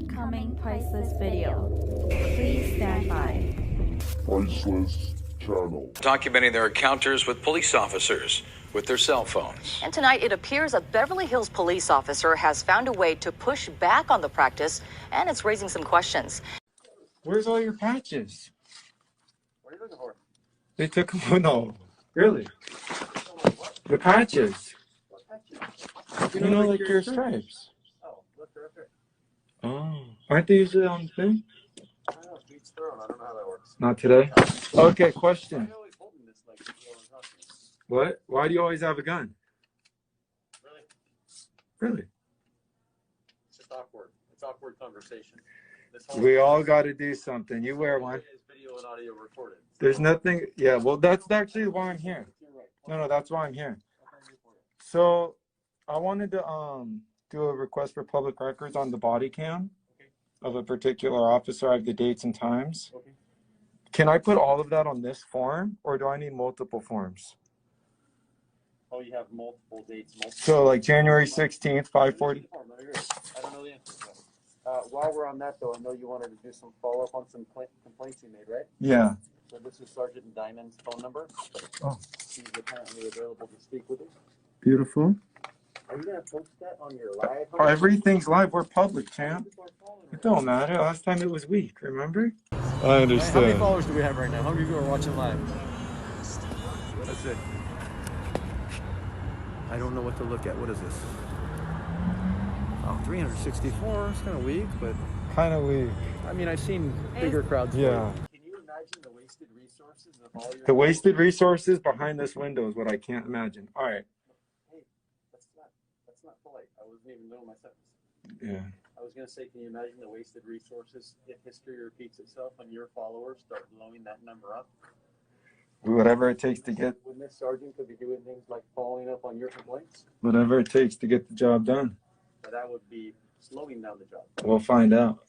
Coming priceless video. Please stand by. Priceless channel. Documenting their encounters with police officers with their cell phones. And tonight, it appears a Beverly Hills police officer has found a way to push back on the practice, and it's raising some questions. Where's all your patches? What are you looking for? They took them. Oh, no. Really? The patches. What patches? You know, like your stripes. Oh, look, they're up here. Oh. Aren't they usually on the thing? I don't know, to each their own. I don't know how that works. Not today? Okay, question. Why are you always holding this like you're talking? What? Why do you always have a gun? Really? Really? It's just awkward. It's awkward conversation. This whole We all got to do something. You wear one. is video and audio recorded. There's nothing. Yeah, well, that's actually why I'm here. You're right. No, that's why I'm here. What can I do for you? So I wanted to do a request for public records on the body cam Okay. of a particular officer. I have the dates and times. Okay. Can I put all of that on this form, or do I need multiple forms? Oh, you have multiple dates. So like January 16th, 5:40. I don't know the answer to that. While we're on that, though, I know you wanted to do some follow-up on some complaints you made, right? Yeah. So this is Sergeant Diamond's phone number. Oh. He's apparently available to speak with you. Beautiful. Are you going to post that on your live? Everything's live. We're public, champ. It don't matter. Last time it was weak, remember? I understand. How many followers do we have right now? How many people are watching live? That's it. I don't know what to look at. What is this? Oh, 364. It's kind of weak, but Kind of weak. I mean, I've seen bigger crowds. Yeah. Can you imagine the wasted resources of all your... The wasted resources behind this window is what I can't imagine. All right. Hey, that's not polite. I wasn't even middle of my sentence. Yeah. I was going to say, can you imagine the wasted resources if history repeats itself and your followers start blowing that number up? Whatever it takes to get. When this sergeant could be doing things like following up on your complaints, Whatever it takes to get the job done. but that would be slowing down the job. We'll find out.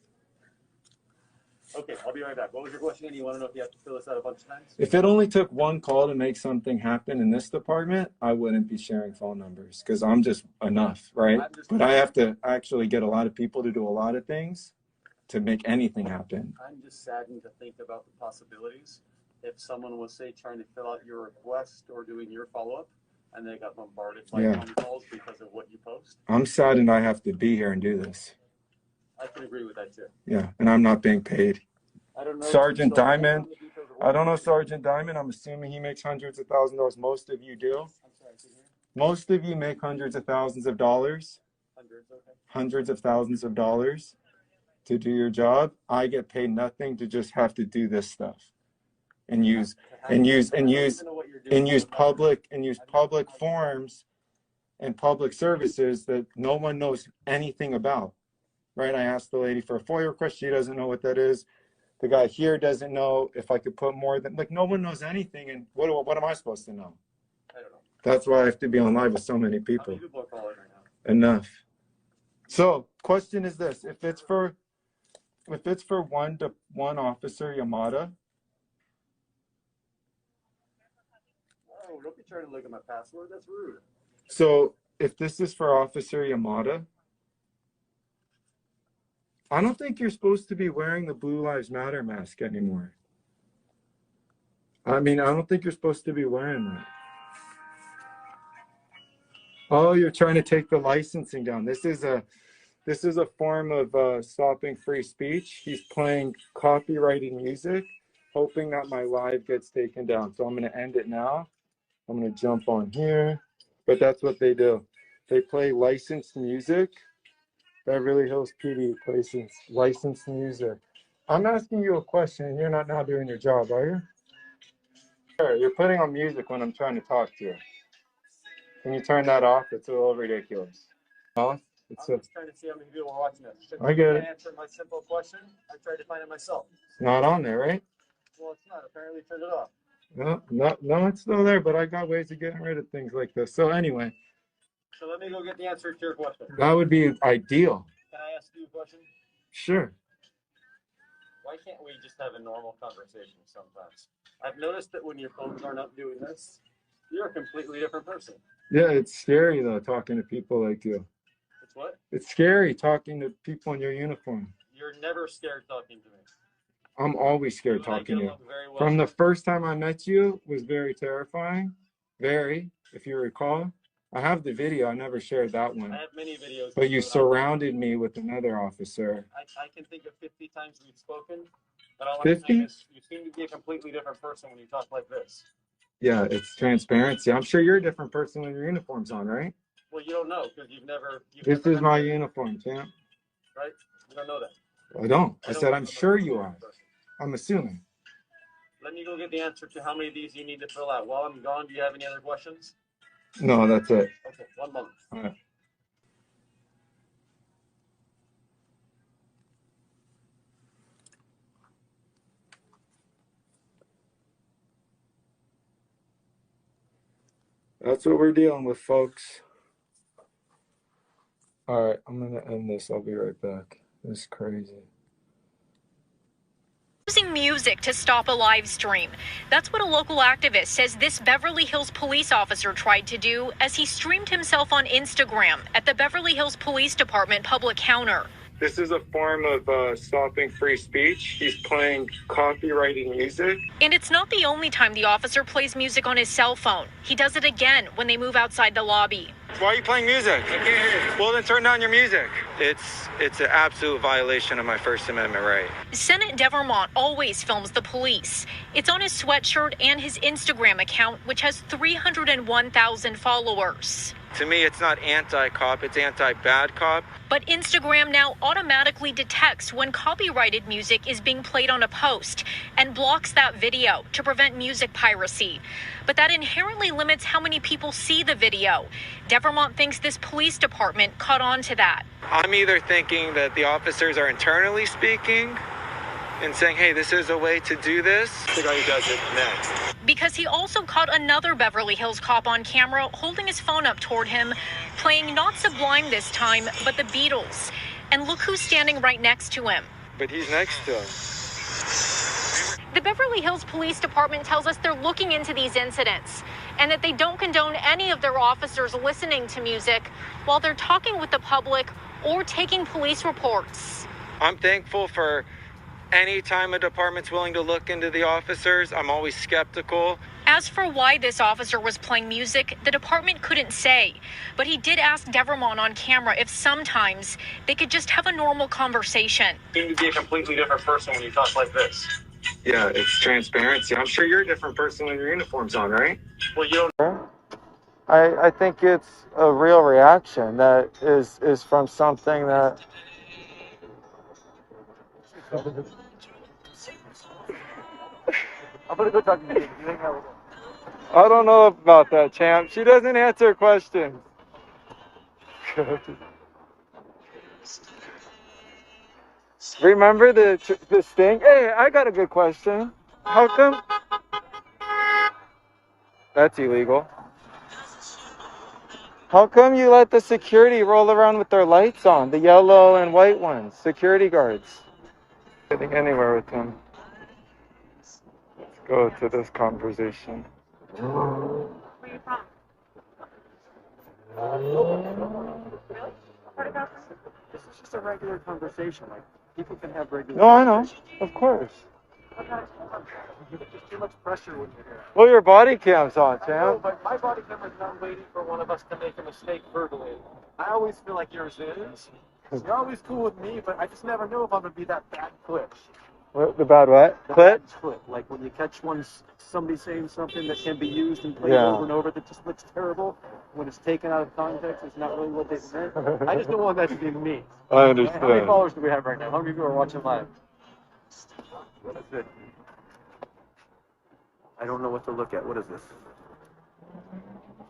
Okay, I'll be right back. What was your question again? You want to know if you have to fill this out a bunch of times? If it only took one call to make something happen in this department, I wouldn't be sharing phone numbers because I'm just enough, right? But I have to actually get a lot of people to do a lot of things to make anything happen. I'm just saddened to think about the possibilities. If someone was, say, trying to fill out your request or doing your follow-up, and they got bombarded by phone calls because of what you post. I'm saddened I have to be here and do this. I can agree with that too. Yeah, and I'm not being paid. I don't know. Sergeant Diamond, I don't know Sergeant Diamond. I'm assuming he makes hundreds of thousands of dollars. Most of you do. I'm sorry, can you hear? Most of you make hundreds of thousands of dollars. Hundreds, okay. Hundreds of thousands of dollars to do your job. I get paid nothing to just have to do this stuff and use public forms and public services that no one knows anything about. Right? I asked the lady for a FOIA request. She doesn't know what that is. The guy here doesn't know if I could put more than, like, no one knows anything. And what am I supposed to know? I don't know. That's why I have to be on live with so many How people. many people are calling right now? Enough. So question is this, if it's for one officer, Yamada. Oh, don't be trying to look at my password. That's rude. So if this is for Officer Yamada, I don't think you're supposed to be wearing the Blue Lives Matter mask anymore. I mean, I don't think you're supposed to be wearing that. Oh, you're trying to take the licensing down. This is a form of stopping free speech. He's playing copyrighted music, hoping that my live gets taken down. So I'm going to end it now. I'm going to jump on here. But that's what they do. They play licensed music. Beverly Hills PD plays licensed music. I'm asking you a question, and you're not now doing your job, are you? Sure, you're putting on music when I'm trying to talk to you. Can you turn that off? It's a little ridiculous. Off? I'm just trying to see how many people are watching this. I get it. To answer my simple question, I tried to find it myself. It's not on there, right? Well, it's not. Apparently, turned it off. No, it's still there, but I got ways of getting rid of things like this. So anyway. So let me go get the answer to your question. That would be ideal. Can I ask you a question? Sure. Why can't we just have a normal conversation sometimes? I've noticed that when your phones aren't up doing this, you're a completely different person. Yeah, it's scary though, talking to people like you. It's what? It's scary talking to people in your uniform. You're never scared talking to me. I'm always scared talking to you. From the first time I met you was very terrifying. Very, if you recall. I have the video. I never shared that one. I have many videos. But you surrounded me with another officer. I can think of 50 times we've spoken. But all I'm 50? saying is you seem to be a completely different person when you talk like this. Yeah, it's transparency. I'm sure you're a different person when your uniform's on, right? Well, you don't know because you've never. This is my uniform, champ. Right? You don't know that. I don't. I said I'm sure you are. I'm assuming. Let me go get the answer to how many of these you need to fill out. While I'm gone, do you have any other questions? No, that's it. Okay, 1 moment. All right. That's what we're dealing with, folks. All right, I'm going to end this. I'll be right back. This is crazy. Using music to stop a live stream. That's what a local activist says this Beverly Hills police officer tried to do as he streamed himself on Instagram at the Beverly Hills Police Department public counter. This is a form of stopping free speech. He's playing copyrighted music. And it's not the only time the officer plays music on his cell phone. He does it again when they move outside the lobby. Why are you playing music? I can't hear you. Well, then turn down your music. It's an absolute violation of my First Amendment right. Senate Devermont always films the police. It's on his sweatshirt and his Instagram account, which has 301,000 followers. To me, it's not anti-cop, it's anti-bad cop. But Instagram now automatically detects when copyrighted music is being played on a post and blocks that video to prevent music piracy. But that inherently limits how many people see the video. Devermont thinks this police department caught on to that. I'm either thinking that the officers are internally speaking and saying, hey, this is a way to do this. The guy who does it next. Because he also caught another Beverly Hills cop on camera holding his phone up toward him, playing not Sublime this time, but the Beatles. And look who's standing right next to him. But he's next to him. The Beverly Hills Police Department tells us they're looking into these incidents and that they don't condone any of their officers listening to music while they're talking with the public or taking police reports. I'm thankful for any time a department's willing to look into the officers. I'm always skeptical. As for why this officer was playing music, the department couldn't say. But he did ask Devermont on camera if sometimes they could just have a normal conversation. You seem to be a completely different person when you talk like this. Yeah, it's transparency. I'm sure you're a different person when your uniform's on, right? Well, you don't. I think it's a real reaction that is from something that... I'm going to go talk to you. You hang out with him. I don't know about that, champ. She doesn't answer questions. Remember the sting? Hey, I got a good question. How come? That's illegal. How come you let the security roll around with their lights on? The yellow and white ones, security guards. Getting anywhere with them. Let's go to this conversation. Where are you from? Really? This is just a regular conversation. Like, people can have regular No, I know. Of course. There's just too much pressure when you're here. Well, your body cam's on, No, champ. but my body camera's not waiting for one of us to make a mistake verbally. I always feel like yours is. You're always cool with me, but I just never know if I'm going to be that bad clip. What, the bad what? The Clip? bad clip. Like when you catch somebody saying something that can be used and played Yeah. over and over that just looks terrible. When it's taken out of context, it's not really what they meant. I just don't want that to be me. I understand. How many followers do we have right now? How many people are watching live? What is it? I don't know what to look at. What is this?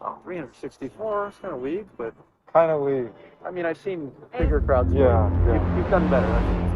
Oh, 364. It's kind of weak, but Kind of weak. I mean, I've seen bigger crowds. Yeah, yeah. You've done better.